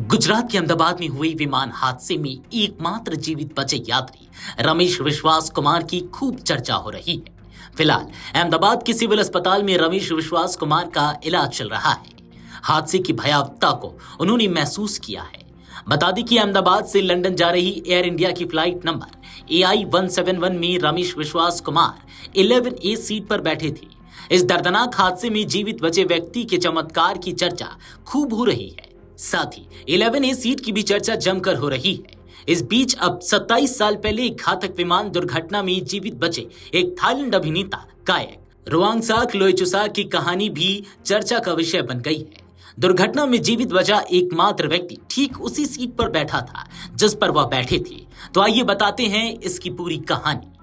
गुजरात के अहमदाबाद में हुए विमान हादसे में एकमात्र जीवित बचे यात्री रमेश विश्वास कुमार की खूब चर्चा हो रही है। फिलहाल अहमदाबाद के सिविल अस्पताल में रमेश विश्वास कुमार का इलाज चल रहा है। हादसे की भयावहता को उन्होंने महसूस किया है। बता दें कि अहमदाबाद से लंदन जा रही एयर इंडिया की फ्लाइट नंबर AI 171 में रमेश विश्वास कुमार 11A सीट पर बैठे थे। इस दर्दनाक हादसे में जीवित बचे व्यक्ति के चमत्कार की चर्चा खूब हो रही है। साथ ही 11A सीट की भी चर्चा जमकर हो रही है। इस बीच अब 27 साल पहले एक घातक विमान दुर्घटना में जीवित बचे एक थाईलैंड अभिनेता गायक रुवांगसाक लोइचुसाक की कहानी भी चर्चा का विषय बन गई है। दुर्घटना में जीवित बचा एकमात्र व्यक्ति ठीक उसी सीट पर बैठा था जिस पर वह बैठे थे। तो आइए बताते हैं इसकी पूरी कहानी।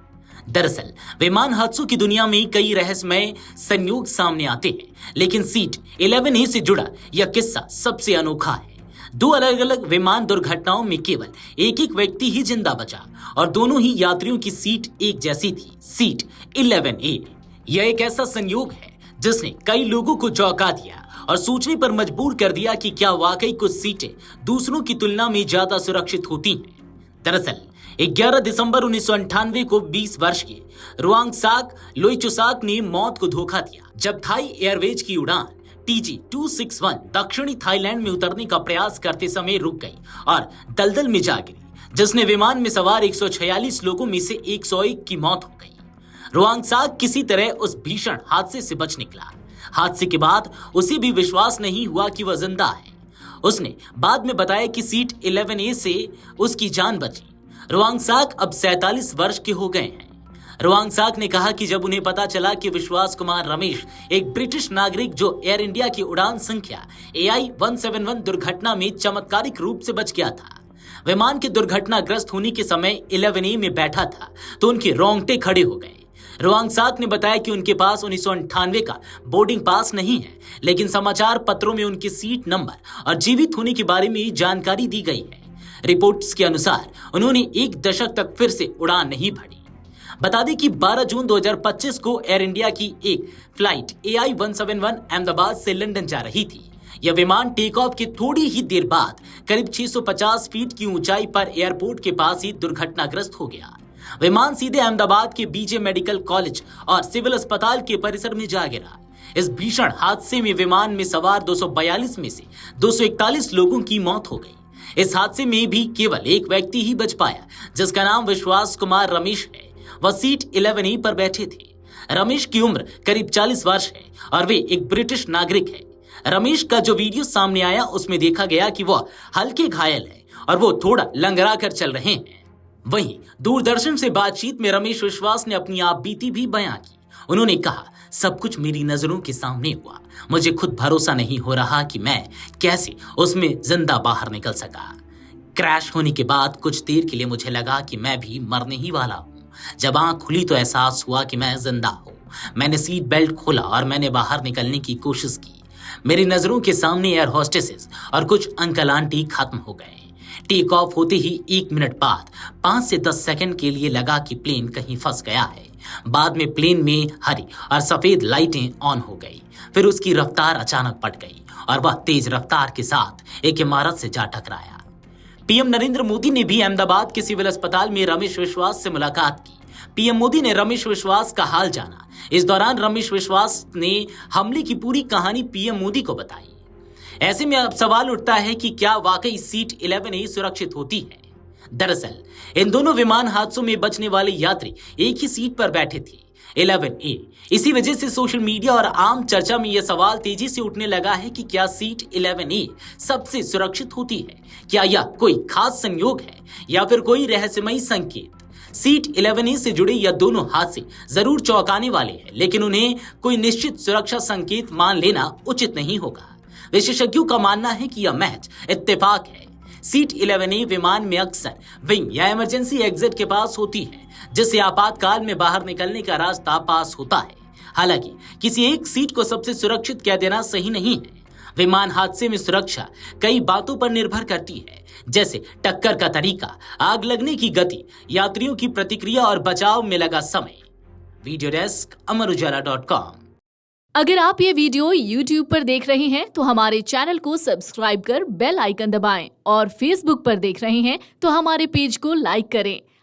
दरअसल विमान हादसों की दुनिया में कई रहस्यमय संयोग सामने आते हैं, लेकिन सीट 11A से जुड़ा यह किस्सा सबसे अनोखा है। दो अलग अलग विमान दुर्घटनाओं में केवल एक एक व्यक्ति ही जिंदा बचा और दोनों ही यात्रियों की सीट एक जैसी थी, सीट 11A। यह एक ऐसा संयोग है जिसने कई लोगों को चौंका दिया और सोचने पर मजबूर कर दिया कि क्या वाकई कुछ सीटें दूसरों की तुलना में ज्यादा सुरक्षित होती हैं। दरअसल 11 दिसंबर 1998 को 20 वर्ष के रुवांगसाक लोइचुसाक ने मौत को धोखा दिया जब थाई एयरवेज की उड़ान TG 261 दक्षिणी थाईलैंड में उतरने का प्रयास करते समय रुक गई और दलदल में जा गिरी, जिसने विमान में सवार 146 लोगों में से 101 की मौत हो गई। रुवांगसाक किसी तरह उस भीषण हादसे से बच निकला। हादसे के बाद उसे भी विश्वास नहीं हुआ कि वह जिंदा है। उसने बाद में बताया कि सीट 11A से उसकी जान बची। रुवांगसाक अब 47 वर्ष के हो गए हैं। रुवांगसाक ने कहा कि जब उन्हें पता चला कि विश्वास कुमार रमेश एक ब्रिटिश नागरिक जो एयर इंडिया की उड़ान संख्या AI 171 दुर्घटना में चमत्कारिक रूप से बच गया था, विमान के दुर्घटनाग्रस्त होने के समय 11A में बैठा था, तो उनके रोंगटे खड़े हो गए। रुवांगसाक ने बताया कि उनके पास 1998 का बोर्डिंग पास नहीं है, लेकिन समाचार पत्रों में उनके सीट नंबर और जीवित होने के बारे में जानकारी दी गई है। रिपोर्ट्स के अनुसार उन्होंने एक दशक तक फिर से उड़ान नहीं भरी। बता दें कि 12 जून 2025 को एयर इंडिया की एक फ्लाइट AI 171 अहमदाबाद से लंदन जा रही थी। यह विमान टेक ऑफ के थोड़ी ही देर बाद करीब 650 फीट की ऊंचाई पर एयरपोर्ट के पास ही दुर्घटनाग्रस्त हो गया। विमान सीधे अहमदाबाद के BJ मेडिकल कॉलेज और सिविल अस्पताल के परिसर में जा गिरा। इस भीषण हादसे में विमान में सवार 242 में से 241 लोगों की मौत हो गई। इस हादसे में भी केवल एक व्यक्ति ही बच पाया, जिसका नाम विश्वास कुमार रमेश है। वह सीट 11A पर बैठे थे। रमेश की उम्र करीब 40 वर्ष है और वे एक ब्रिटिश नागरिक है। रमेश का जो वीडियो सामने आया उसमें देखा गया कि वह हल्के घायल है और वो थोड़ा लंगड़ा कर चल रहे हैं। वहीं दूरदर्शन से बातचीत में रमेश विश्वास ने अपनी आप बीती भी बयां की। उन्होंने कहा, सब कुछ मेरी नजरों के सामने हुआ। मुझे खुद भरोसा नहीं हो रहा कि मैं कैसे उसमें जिंदा बाहर निकल सका। क्रैश होने के बाद कुछ देर के लिए मुझे लगा कि मैं भी मरने ही वाला हूँ। जब आंख खुली तो एहसास हुआ कि मैं जिंदा हूँ। मैंने सीट बेल्ट खोला और मैंने बाहर निकलने की कोशिश की। मेरी नजरों के सामने एयर होस्टेसेस और कुछ अंकल आंटी खत्म हो गए। टेक ऑफ होते ही 1 मिनट बाद 5 से 10 सेकंड के लिए लगा कि प्लेन कहीं फंस गया है। बाद में प्लेन में हरी और सफेद लाइटें ऑन हो गई। फिर उसकी रफ्तार अचानक बढ़ गई और वह तेज रफ्तार के साथ एक इमारत से जा टकराया। PM नरेंद्र मोदी ने भी अहमदाबाद के सिविल अस्पताल में रमेश विश्वास से मुलाकात की। PM मोदी ने रमेश विश्वास का हाल जाना। इस दौरान रमेश विश्वास ने हमले की पूरी कहानी PM मोदी को बताई। ऐसे में अब सवाल उठता है कि क्या वाकई सीट 11A सुरक्षित होती है। दरअसल इन दोनों विमान हादसों में बचने वाले यात्री एक ही सीट पर बैठे थे, 11A। इसी वजह से सोशल मीडिया और आम चर्चा में यह सवाल तेजी से उठने लगा है कि क्या सीट 11A सबसे सुरक्षित होती है। क्या यह कोई खास संयोग है या फिर कोई रहस्यमयी संकेत। सीट 11A से जुड़े यह दोनों हादसे जरूर चौंकाने वाले हैं, लेकिन उन्हें कोई निश्चित सुरक्षा संकेत मान लेना उचित नहीं होगा। विशेषज्ञों का मानना है कि यह महज इत्तेफाक है। सीट 11A विमान में अक्सर विंग या इमरजेंसी एग्जिट के पास होती है, जिससे आपातकाल में बाहर निकलने का रास्ता पास होता है। हालांकि किसी एक सीट को सबसे सुरक्षित कह देना सही नहीं है। विमान हादसे में सुरक्षा कई बातों पर निर्भर करती है, जैसे टक्कर का तरीका, आग लगने की गति, यात्रियों की प्रतिक्रिया और बचाव में लगा समय। वीडियो डेस्क, अमर उजाला.com। अगर आप ये वीडियो YouTube पर देख रहे हैं तो हमारे चैनल को सब्सक्राइब कर बेल आइकन दबाएं और Facebook पर देख रहे हैं तो हमारे पेज को लाइक करें।